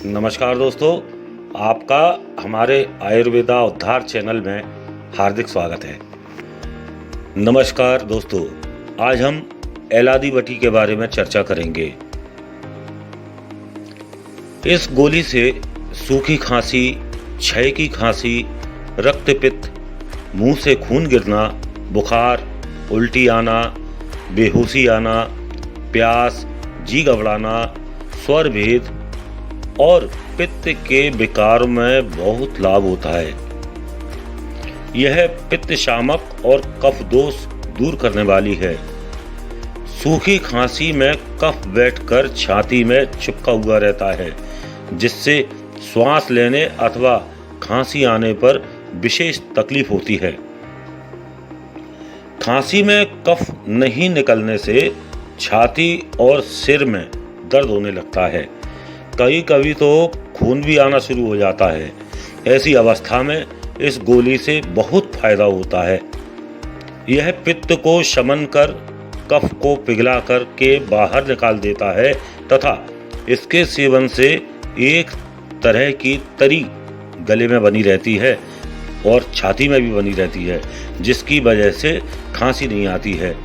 नमस्कार दोस्तों, आपका हमारे आयुर्वेदा उद्धार चैनल में हार्दिक स्वागत है। नमस्कार दोस्तों, आज हम एलादीवटी के बारे में चर्चा करेंगे। इस गोली से सूखी खांसी, क्षय की खांसी, रक्तपित्त, मुंह से खून गिरना, बुखार, उल्टी आना, बेहोशी आना, प्यास, जी घबराना, स्वर भेद और पित्त के विकार में बहुत लाभ होता है। यह पित्त शामक और कफ दोष दूर करने वाली है। सूखी खांसी में कफ बैठकर छाती में चिपका हुआ रहता है, जिससे श्वास लेने अथवा खांसी आने पर विशेष तकलीफ होती है। खांसी में कफ नहीं निकलने से छाती और सिर में दर्द होने लगता है। कभी कभी तो खून भी आना शुरू हो जाता है। ऐसी अवस्था में इस गोली से बहुत फायदा होता है। यह पित्त को शमन कर कफ को पिघला कर के बाहर निकाल देता है तथा इसके सेवन से एक तरह की तरी गले में बनी रहती है और छाती में भी बनी रहती है, जिसकी वजह से खांसी नहीं आती है।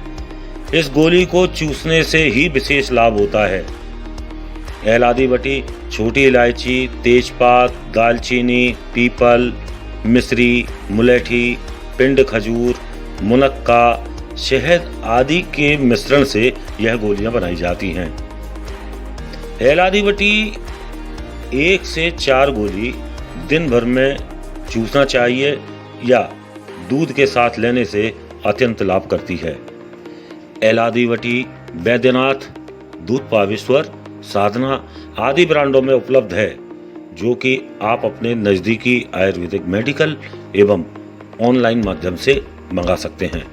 इस गोली को चूसने से ही विशेष लाभ होता है। एलादीवटी छोटी इलायची, तेजपात, दालचीनी, पीपल, मिश्री, मुलेठी, पिंड खजूर, मुनक्का, शहद आदि के मिश्रण से यह गोलियां बनाई जाती हैं। एलादीवटी 1 से 4 गोली दिन भर में चूसना चाहिए या दूध के साथ लेने से अत्यंत लाभ करती है। एलादीवटी बैद्यनाथ, दूध पावेश्वर, साधना आदि ब्रांडों में उपलब्ध है, जो कि आप अपने नज़दीकी आयुर्वेदिक मेडिकल एवं ऑनलाइन माध्यम से मंगा सकते हैं।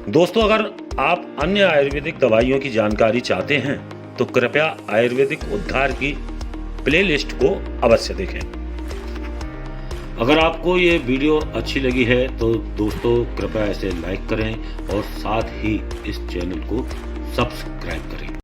दोस्तों, अगर आप अन्य आयुर्वेदिक दवाइयों की जानकारी चाहते हैं तो कृपया आयुर्वेदिक उद्धार की प्लेलिस्ट को अवश्य देखें। अगर आपको ये वीडियो अच्छी लगी है तो दोस्तों कृपया इसे लाइक करें और साथ ही इस चैनल को सब्सक्राइब करें।